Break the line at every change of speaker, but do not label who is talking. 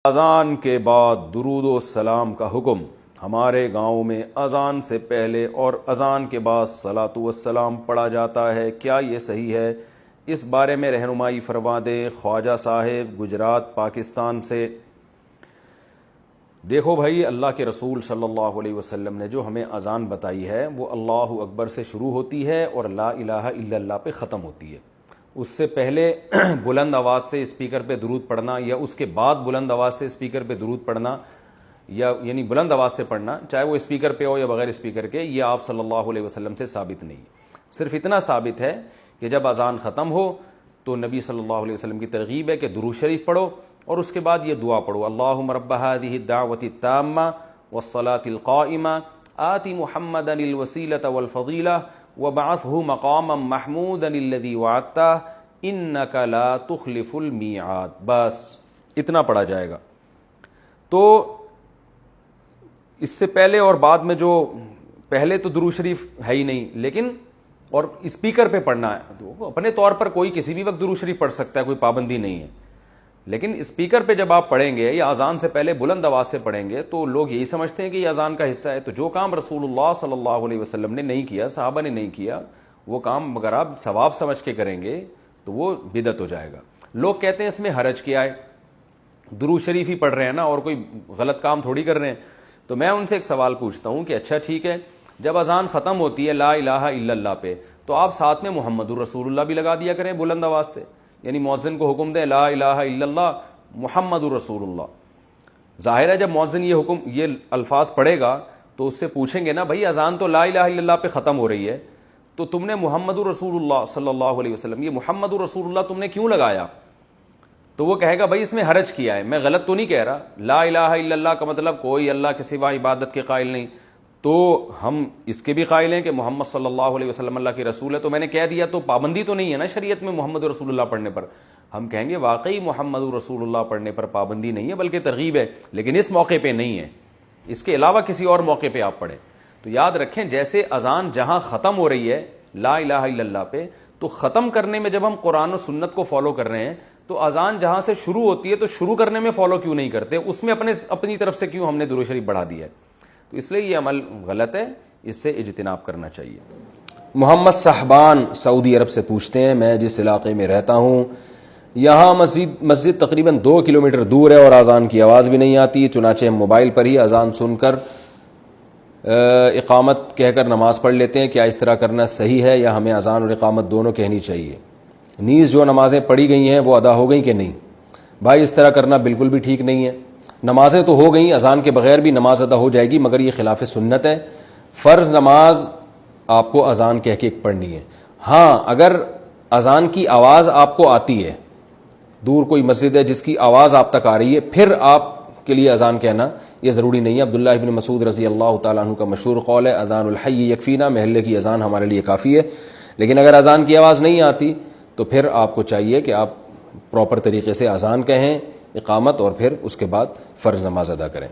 اذان کے بعد درود و سلام کا حکم۔ ہمارے گاؤں میں اذان سے پہلے اور اذان کے بعد صلاۃ و السلام پڑھا جاتا ہے، کیا یہ صحیح ہے؟ اس بارے میں رہنمائی فرما دیں۔ خواجہ صاحب، گجرات، پاکستان سے۔ دیکھو بھائی، اللہ کے رسول صلی اللہ علیہ وسلم نے جو ہمیں اذان بتائی ہے وہ اللہ اکبر سے شروع ہوتی ہے اور لا الہ الا اللہ پہ ختم ہوتی ہے۔ اس سے پہلے بلند آواز سے اسپیکر پہ درود پڑھنا یا اس کے بعد بلند آواز سے اسپیکر پہ درود پڑھنا یا یعنی بلند آواز سے پڑھنا، چاہے وہ اسپیکر پہ ہو یا بغیر اسپیکر کے، یہ آپ صلی اللہ علیہ وسلم سے ثابت نہیں۔ صرف اتنا ثابت ہے کہ جب اذان ختم ہو تو نبی صلی اللہ علیہ وسلم کی ترغیب ہے کہ درود شریف پڑھو اور اس کے بعد یہ دعا پڑھو، اللہم رب هذه الدعوۃ التامہ والصلاۃ القائمہ آت محمدا الوسیلۃ والفضیلہ وبعثہ مقاما محمودا الذی وعدتہ انک لا تخلف المیعاد۔ بس اتنا پڑھا جائے گا۔ تو اس سے پہلے اور بعد میں جو پہلے تو درود شریف ہے ہی نہیں، لیکن اور اسپیکر پہ پڑھنا ہے تو اپنے طور پر کوئی کسی بھی وقت درود شریف پڑھ سکتا ہے، کوئی پابندی نہیں ہے، لیکن اسپیکر پہ جب آپ پڑھیں گے یا اذان سے پہلے بلند آواز سے پڑھیں گے تو لوگ یہی سمجھتے ہیں کہ یہ اذان کا حصہ ہے۔ تو جو کام رسول اللہ صلی اللہ علیہ وسلم نے نہیں کیا، صحابہ نے نہیں کیا، وہ کام اگر آپ ثواب سمجھ کے کریں گے تو وہ بدعت ہو جائے گا۔ لوگ کہتے ہیں اس میں حرج کیا ہے، درود شریف ہی پڑھ رہے ہیں نا اور کوئی غلط کام تھوڑی کر رہے ہیں۔ تو میں ان سے ایک سوال پوچھتا ہوں کہ اچھا ٹھیک ہے، جب اذان ختم ہوتی ہے لا الہ الا اللہ پہ تو آپ ساتھ میں محمد الرسول اللہ بھی لگا دیا کریں بلند آواز سے، یعنی مؤذن کو حکم دیں لا الہ الا اللہ محمد الرسول اللہ۔ ظاہر ہے جب مؤذن یہ الفاظ پڑھے گا تو اس سے پوچھیں گے نا بھائی اذان تو لا الہ الا اللہ پہ ختم ہو رہی ہے، تو تم نے محمد الرسول اللہ صلی اللہ علیہ وسلم، یہ محمد الرسول اللہ تم نے کیوں لگایا؟ تو وہ کہے گا بھائی اس میں حرج کیا ہے، میں غلط تو نہیں کہہ رہا، لا الہ الا اللہ کا مطلب کوئی اللہ کے سوا عبادت کے قائل نہیں، تو ہم اس کے بھی قائل ہیں کہ محمد صلی اللہ علیہ وسلم اللہ کے رسول ہے، تو میں نے کہہ دیا تو پابندی تو نہیں ہے نا شریعت میں محمد رسول اللہ پڑھنے پر۔ ہم کہیں گے واقعی محمد رسول اللہ پڑھنے پر پابندی نہیں ہے بلکہ ترغیب ہے، لیکن اس موقع پہ نہیں ہے، اس کے علاوہ کسی اور موقع پہ آپ پڑھیں۔ تو یاد رکھیں جیسے اذان جہاں ختم ہو رہی ہے لا الہ الا اللہ پہ، تو ختم کرنے میں جب ہم قرآن و سنت کو فالو کر رہے ہیں تو اذان جہاں سے شروع ہوتی ہے تو شروع کرنے میں فالو کیوں نہیں کرتے، اس میں اپنی طرف سے کیوں ہم نے درود شریف بڑھا دیا ہے؟ تو اس لیے یہ عمل غلط ہے، اس سے اجتناب کرنا چاہیے۔ محمد صاحبان سعودی عرب سے پوچھتے ہیں، میں جس علاقے میں رہتا ہوں یہاں مسجد تقریباً 2 کلومیٹر دور ہے اور اذان کی آواز بھی نہیں آتی، چنانچہ ہم موبائل پر ہی اذان سن کر اقامت کہہ کر نماز پڑھ لیتے ہیں، کیا اس طرح کرنا صحیح ہے یا ہمیں اذان اور اقامت دونوں کہنی چاہیے؟ نیز جو نمازیں پڑھی گئی ہیں وہ ادا ہو گئیں کہ نہیں؟ بھائی اس طرح کرنا بالکل بھی ٹھیک نہیں ہے۔ نمازیں تو ہو گئیں، اذان کے بغیر بھی نماز ادا ہو جائے گی، مگر یہ خلاف سنت ہے۔ فرض نماز آپ کو اذان کہہ کے پڑھنی ہے۔ ہاں اگر اذان کی آواز آپ کو آتی ہے، دور کوئی مسجد ہے جس کی آواز آپ تک آ رہی ہے، پھر آپ کے لیے اذان کہنا یہ ضروری نہیں ہے۔ عبداللہ ابن مسعود رضی اللہ تعالیٰ عنہ کا مشہور قول ہے اذان الحی یکفینا، محلے کی اذان ہمارے لیے کافی ہے۔ لیکن اگر اذان کی آواز نہیں آتی تو پھر آپ کو چاہیے کہ آپ پراپر طریقے سے اذان کہیں، اقامت، اور پھر اس کے بعد فرض نماز ادا کریں۔